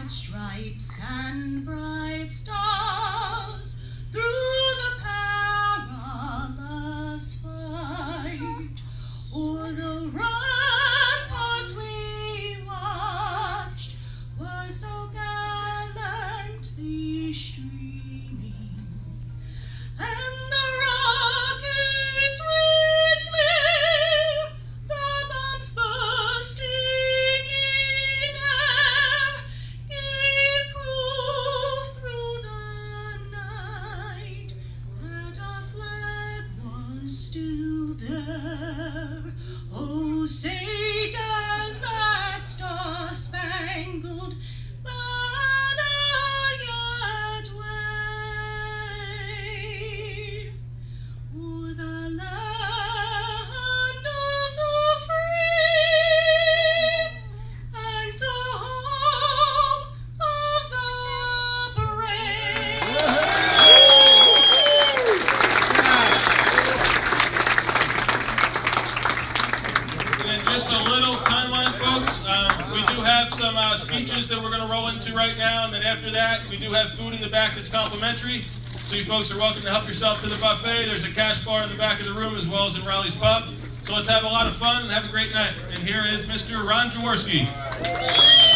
stripes and bright stars through the perilous fight. O'er the ramparts we watched were so gallantly streaming, and the rockets red glare, the bombs bursting in air, gave proof through the night that our flag was still there. Oh, say does that star-spangled banner yet wave o'er the land of the free and the home of the brave? And just a little timeline, folks. We do have some speeches that we're going to roll into right now, and then after that, we do have food in the back that's complimentary. So you folks are welcome to help yourself to the buffet. There's a cash bar in the back of the room as well as in Riley's Pub. So let's have a lot of fun and have a great night. And here is Mr. Ron Jaworski.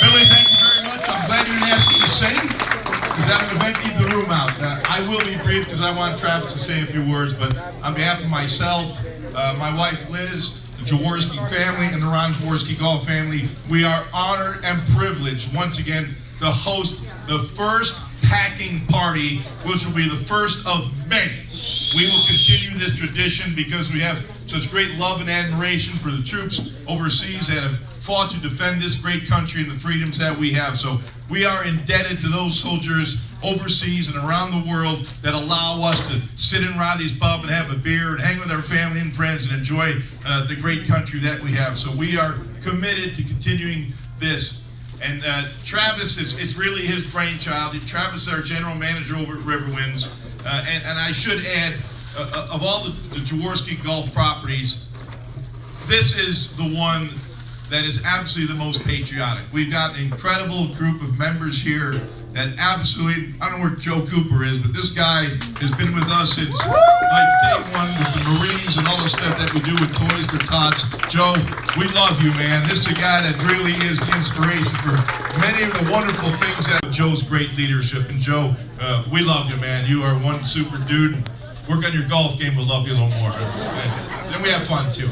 Billy, thank you very much. I'm glad you didn't ask me to sing, because that would have emptied the room out. I will be brief because I want Travis to say a few words, but on behalf of myself, my wife Liz, the Jaworski family, and the Ron Jaworski Golf family, we are honored and privileged once again to host the first packing party, which will be the first of many. We will continue this tradition because we have such great love and admiration for the troops overseas that have fought to defend this great country and the freedoms that we have. So we are indebted to those soldiers overseas and around the world that allow us to sit in Riley's Pub and have a beer and hang with our family and friends and enjoy the great country that we have. So we are committed to continuing this. And Travis, it's really his brainchild. Travis is our general manager over at Riverwinds. And I should add, of all the Jaworski golf properties, this is the one that is absolutely the most patriotic. We've got an incredible group of members here that absolutely, I don't know where Joe Cooper is, but this guy has been with us since like day one with the Marines and all the stuff that we do with Toys for Tots. Joe, we love you, man. This is a guy that really is the inspiration for many of the wonderful things that Joe's great leadership. And Joe, we love you, man. You are one super dude. Work on your golf game, we'll love you a little more. Then we have fun too.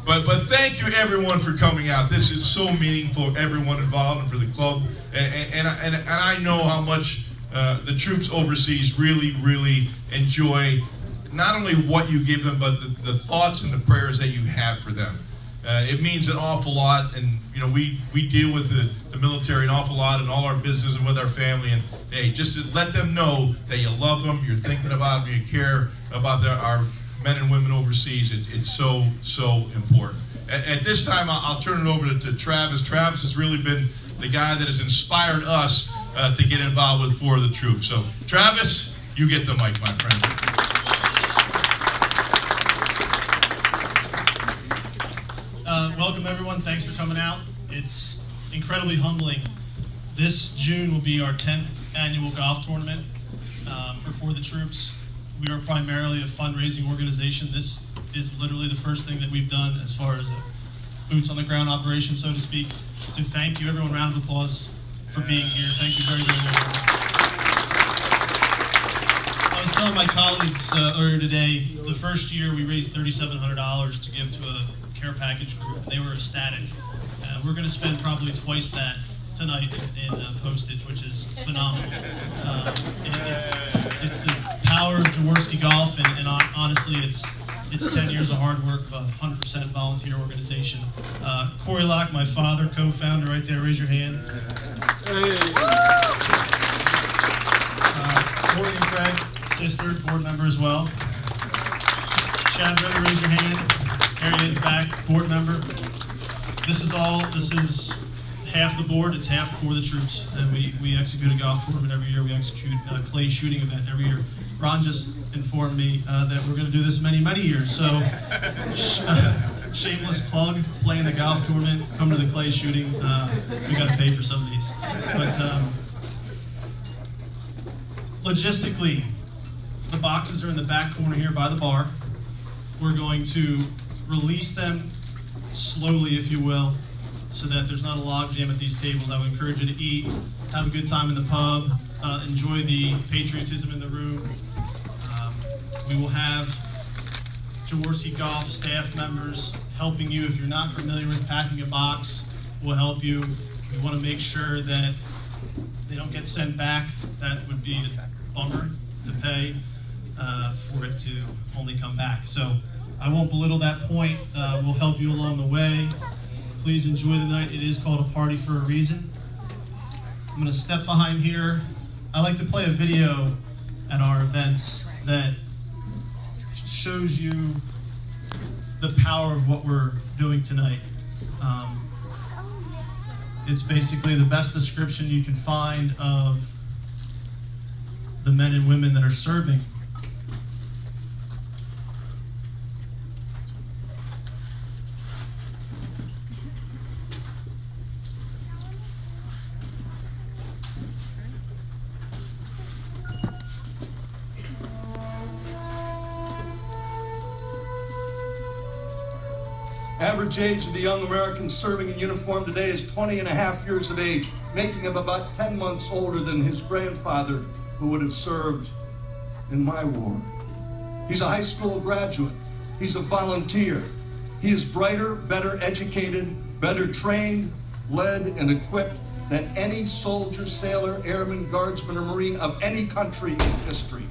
But thank you everyone for coming out. This is so meaningful, everyone involved and for the club. And I know how much the troops overseas really enjoy not only what you give them, but the thoughts and the prayers that you have for them. It means an awful lot, and you know we deal with the military an awful lot in all our business and with our family. And hey, just to let them know that you love them, you're thinking about them, you care about our men and women overseas. It's so important. At this time, I'll turn it over to Travis. Travis has really been the guy that has inspired us to get involved with Fore The Troops. So, Travis, you get the mic, my friend. Welcome, everyone. Thanks for coming out. It's incredibly humbling. This June will be our 10th annual golf tournament for Fore The Troops. We are primarily a fundraising organization. This is literally the first thing that we've done as far as a boots on the ground operation, so to speak. So thank you, everyone. Round of applause for being here. Thank you very much. I was telling my colleagues earlier today, the first year we raised $3,700 to give to a care package group. They were ecstatic. We're going to spend probably twice that tonight in postage, which is phenomenal. It's the power of Jaworski Golf, and honestly, it's 10 years of hard work of a 100% volunteer organization. Corey Locke, my father, co-founder, right there. Raise your hand. Courtney and Craig, sister, board member as well. Chad Ritter, raise your hand. There he is, back, board member. This is half the board, it's half Fore The Troops, and we execute a golf tournament every year. We execute a clay shooting event every year. Ron just informed me that we're going to do this many years, so shameless plug, playing the golf tournament, come to the clay shooting. We got to pay for some of these. But logistically, the boxes are in the back corner here by the bar. We're going to release them slowly, if you will, so that there's not a log jam at these tables. I would encourage you to eat, have a good time in the pub, enjoy the patriotism in the room. We will have Jaworski Golf staff members helping you. If you're not familiar with packing a box, we'll help you. We want to make sure that they don't get sent back. That would be a bummer to pay for it to only come back. So I won't belittle that point. We'll help you along the way. Please enjoy the night. It is called a party for a reason. I'm going to step behind here. I like to play a video at our events that shows you the power of what we're doing tonight. It's basically the best description you can find of the men and women that are serving. Average age of the young Americans serving in uniform today is 20 and a half years of age, making him about 10 months older than his grandfather who would have served in my war. He's a high school graduate. He's a volunteer. He is brighter, better educated, better trained, led, and equipped than any soldier, sailor, airman, guardsman, or Marine of any country in history.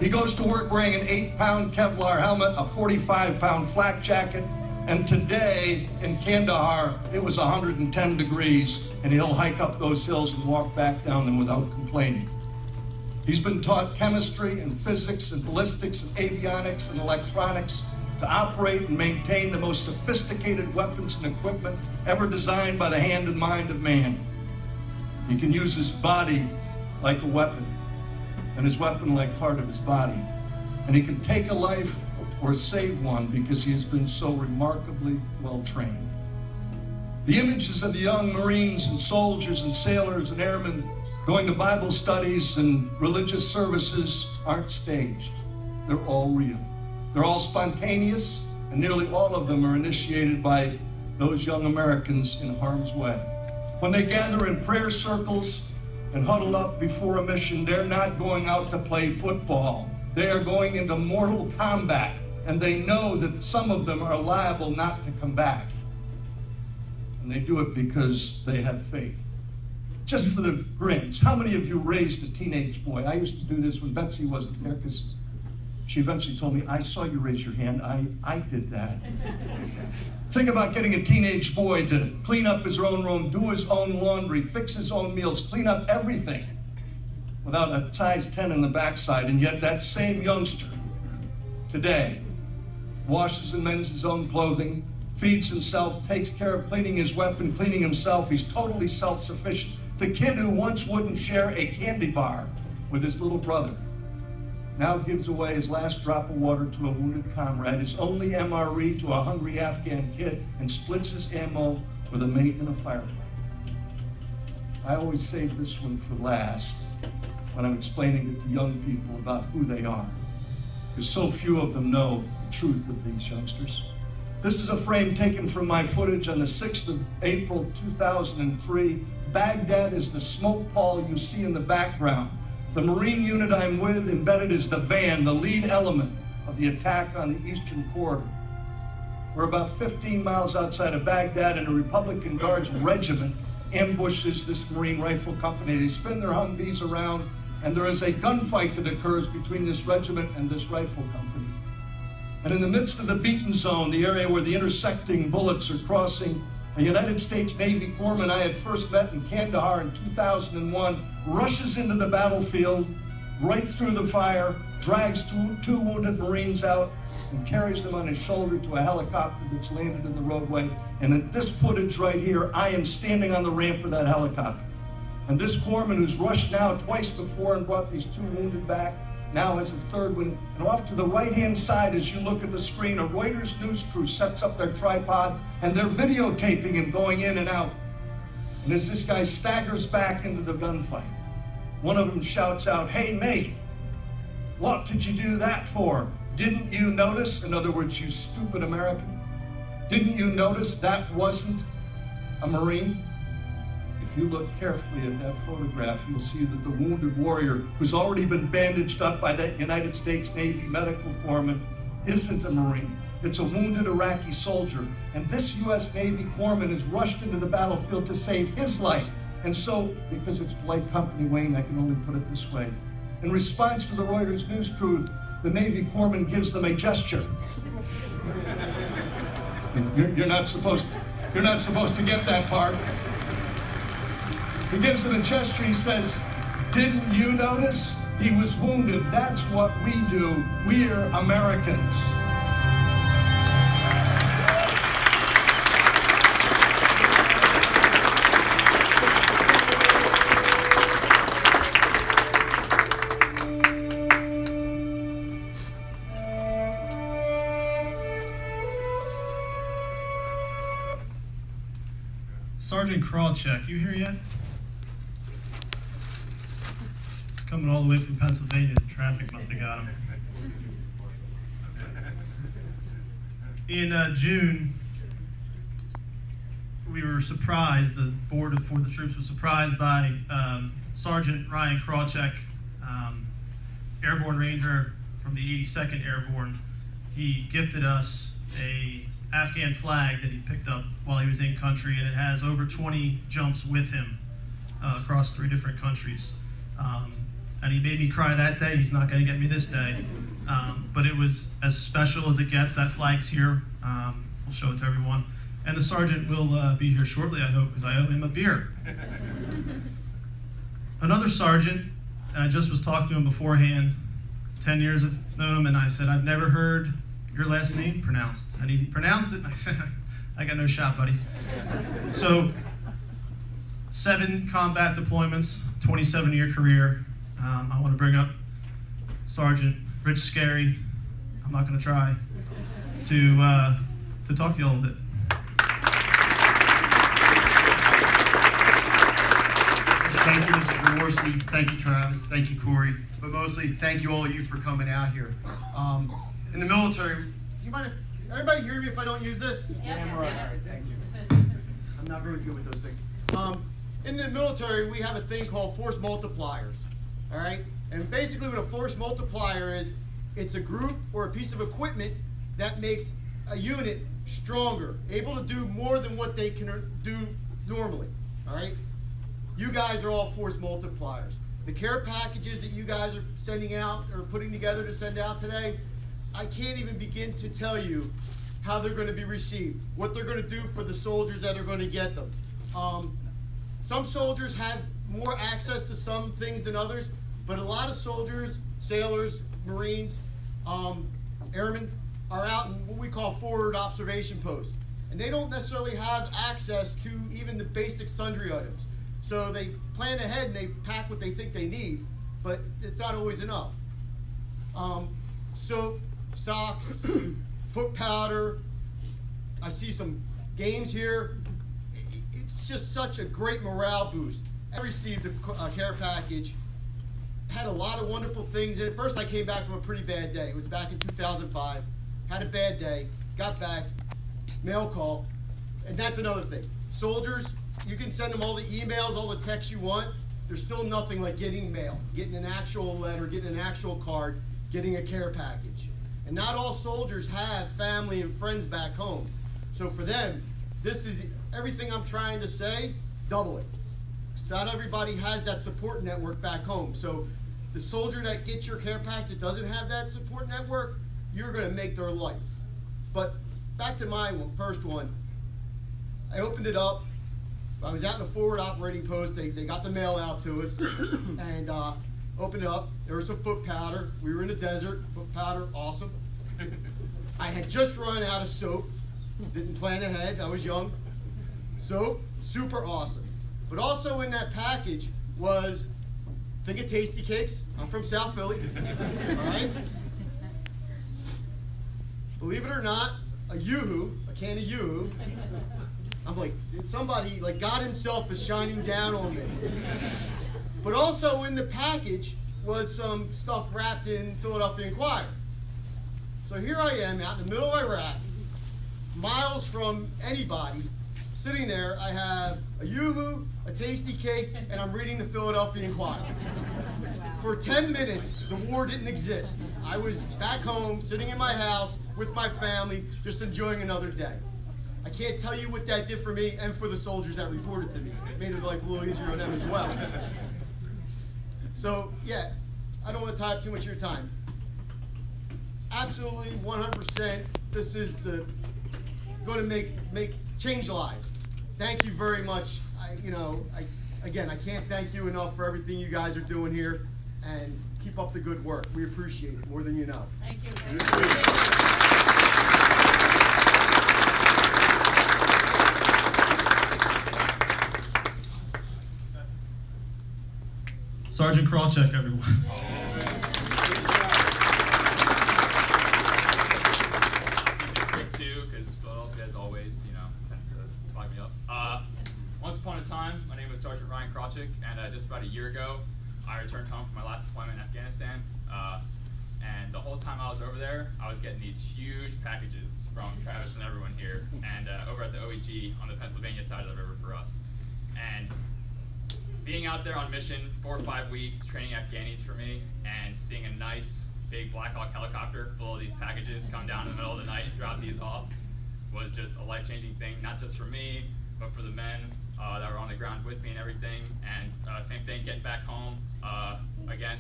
He goes to work wearing an 8-pound Kevlar helmet, a 45-pound flak jacket, and today in Kandahar, it was 110 degrees, and he'll hike up those hills and walk back down them without complaining. He's been taught chemistry and physics and ballistics and avionics and electronics to operate and maintain the most sophisticated weapons and equipment ever designed by the hand and mind of man. He can use his body like a weapon, and his weapon like part of his body. And he can take a life or save one because he has been so remarkably well trained. The images of the young Marines and soldiers and sailors and airmen going to Bible studies and religious services aren't staged. They're all real. They're all spontaneous, and nearly all of them are initiated by those young Americans in harm's way. When they gather in prayer circles and huddle up before a mission, they're not going out to play football. They are going into mortal combat, and they know that some of them are liable not to come back. And they do it because they have faith. Just for the grins, how many of you raised a teenage boy? I used to do this when Betsy wasn't there because she eventually told me, I saw you raise your hand, I did that. Think about getting a teenage boy to clean up his own room, do his own laundry, fix his own meals, clean up everything without a size 10 in the backside, and yet that same youngster today washes and mends his own clothing, feeds himself, takes care of cleaning his weapon, cleaning himself. He's totally self-sufficient. The kid who once wouldn't share a candy bar with his little brother now gives away his last drop of water to a wounded comrade, his only MRE to a hungry Afghan kid, and splits his ammo with a mate in a firefight. I always save this one for last when I'm explaining it to young people about who they are, because so few of them know the truth of these youngsters. This is a frame taken from my footage on the 6th of April, 2003. Baghdad is the smoke pall you see in the background. The Marine unit I'm with embedded is the van, the lead element of the attack on the Eastern Corridor. We're about 15 miles outside of Baghdad, and a Republican Guards regiment ambushes this Marine rifle company. They spin their Humvees around, and there is a gunfight that occurs between this regiment and this rifle company. And in the midst of the beaten zone, the area where the intersecting bullets are crossing, a United States Navy corpsman I had first met in Kandahar in 2001 rushes into the battlefield, right through the fire, drags two wounded Marines out, and carries them on his shoulder to a helicopter that's landed in the roadway. And in this footage right here, I am standing on the ramp of that helicopter. And this corpsman, who's rushed now twice before and brought these two wounded back, Now as a third one, and off to the right-hand side as you look at the screen, a Reuters news crew sets up their tripod and they're videotaping him going in and out. And as this guy staggers back into the gunfight, one of them shouts out, "Hey mate, what did you do that for? Didn't you notice?" In other words, you stupid American. "Didn't you notice that wasn't a Marine?" If you look carefully at that photograph, you'll see that the wounded warrior who's already been bandaged up by that United States Navy medical corpsman isn't a Marine. It's a wounded Iraqi soldier. And this U.S. Navy corpsman is rushed into the battlefield to save his life. And so, because it's polite company, Wayne, I can only put it this way. In response to the Reuters news crew, the Navy corpsman gives them a gesture. You're not supposed to get that part. He gives them a gesture. He says, "Didn't you notice? He was wounded. That's what we do. We're Americans." Sergeant Krawcheck, you here yet? He's coming all the way from Pennsylvania. The traffic must have got him. In June, we were surprised, the board of Fore The Troops was surprised by Sergeant Ryan Krawcheck, Airborne Ranger from the 82nd Airborne. He gifted us a Afghan flag that he picked up while he was in country, and it has over 20 jumps with him across 3 different countries. And he made me cry that day. He's not going to get me this day. But it was as special as it gets. That flag's here. We'll show it to everyone. And the sergeant will be here shortly, I hope, because I owe him a beer. Another sergeant, I just was talking to him beforehand, 10 years I've known him, and I said, "I've never heard your last name pronounced." And he pronounced it, and I said, "I got no shot, buddy." So, 7 combat deployments, 27-year career. I want to bring up Sergeant Rich Scary. I'm not going to try to talk to you all a bit. Thank you, Mr. Jaworski. Thank you, Travis. Thank you, Corey. But mostly, thank you all of you for coming out here. In the military, you mind if everybody hear me if I don't use this? Yeah. All right, thank you. I'm not very good with those things. In the military, we have a thing called force multipliers. All right, and basically, what a force multiplier is, it's a group or a piece of equipment that makes a unit stronger, able to do more than what they can do normally. All right, you guys are all force multipliers. The care packages that you guys are sending out or putting together to send out today, I can't even begin to tell you how they're going to be received, what they're going to do for the soldiers that are going to get them. Some soldiers have more access to some things than others, but a lot of soldiers, sailors, Marines, airmen are out in what we call forward observation posts. And they don't necessarily have access to even the basic sundry items. So they plan ahead and they pack what they think they need, but it's not always enough. Soap, socks, foot powder. I see some games here. It's just such a great morale boost. I received a care package, had a lot of wonderful things in it. First, I came back from a pretty bad day. It was back in 2005. Had a bad day, got back, mail call, and that's another thing. Soldiers, you can send them all the emails, all the texts you want. There's still nothing like getting mail, getting an actual letter, getting an actual card, getting a care package. And not all soldiers have family and friends back home. So for them, this is everything I'm trying to say, double it. So not everybody has that support network back home. So the soldier that gets your care package that doesn't have that support network, you're going to make their life. But back to my first one, I opened it up. I was out in a forward operating post. They got the mail out to us, and opened it up. There was some foot powder. We were in the desert. Foot powder, awesome. I had just run out of soap. Didn't plan ahead. I was young. Soap, super awesome. But also in that package was think of Tasty Cakes. I'm from South Philly. All right? Believe it or not, a Yoo-hoo, a can of Yoo-hoo. I'm like, somebody, like God himself is shining down on me. But also in the package was some stuff wrapped in Philadelphia Inquirer. So here I am out in the middle of Iraq, miles from anybody, sitting there. I have a Yoo-hoo, a Tasty Cake, and I'm reading the Philadelphia Inquirer. For 10 minutes, the war didn't exist. I was back home, sitting in my house with my family, just enjoying another day. I can't tell you what that did for me and for the soldiers that reported to me. It made it life a little easier on them as well. So, yeah, I don't want to tie up too much of your time. Absolutely, 100%, this is going to make change lives. Thank you very much. Again, I can't thank you enough for everything you guys are doing here, and keep up the good work. We appreciate it more than you know. Thank you. Sergeant Krawcheck, everyone. It's quick too, because Philadelphia, as always, tends to flag me up. Once upon a time, my name was Sergeant Ryan Krawcheck, and just about a year ago, I returned home from my last deployment in Afghanistan. And the whole time I was over there, I was getting these huge packages from Travis and everyone here, and over at the OEG on the Pennsylvania side of the river for us. And being out there on mission 4 or 5 weeks, training Afghanis for me, and seeing a nice big Black Hawk helicopter full of these packages come down in the middle of the night and drop these off was just a life-changing thing, not just for me, but for the men that were on the ground with me and everything. And same thing, getting back home. Again,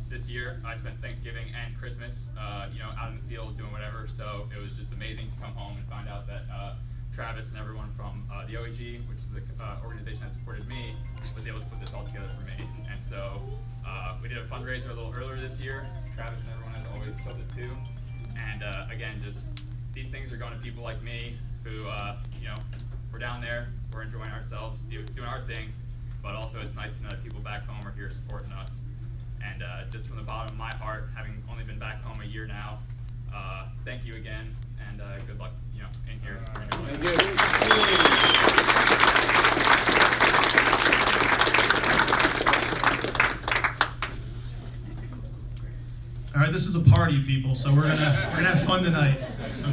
this year I spent Thanksgiving and Christmas, out in the field doing whatever. So it was just amazing to come home and find out that Travis and everyone from the OEG, which is the organization that supported me, was able to put this all together for me. And so we did a fundraiser a little earlier this year. Travis and everyone has always killed it too. And again, just these things are going to people like me who, we're down there, we're enjoying ourselves, doing our thing, but also it's nice to know that people back home are here supporting us. And just from the bottom of my heart, having only been back home a year now, thank you again, and good luck, in here. Thank you. All right, this is a party, people, so we're gonna have fun tonight,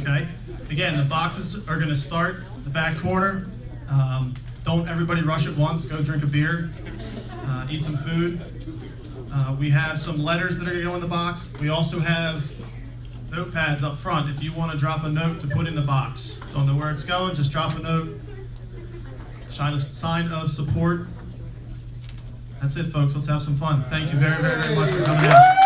okay? Again, the boxes are gonna start the back corner. Don't everybody rush at once. Go drink a beer, eat some food. We have some letters that are gonna go in the box. We also have notepads up front if you want to drop a note to put in the box. Don't know where it's going, just drop a note. Sign of support. That's it, folks. Let's have some fun. Thank you very, very, very much for coming out.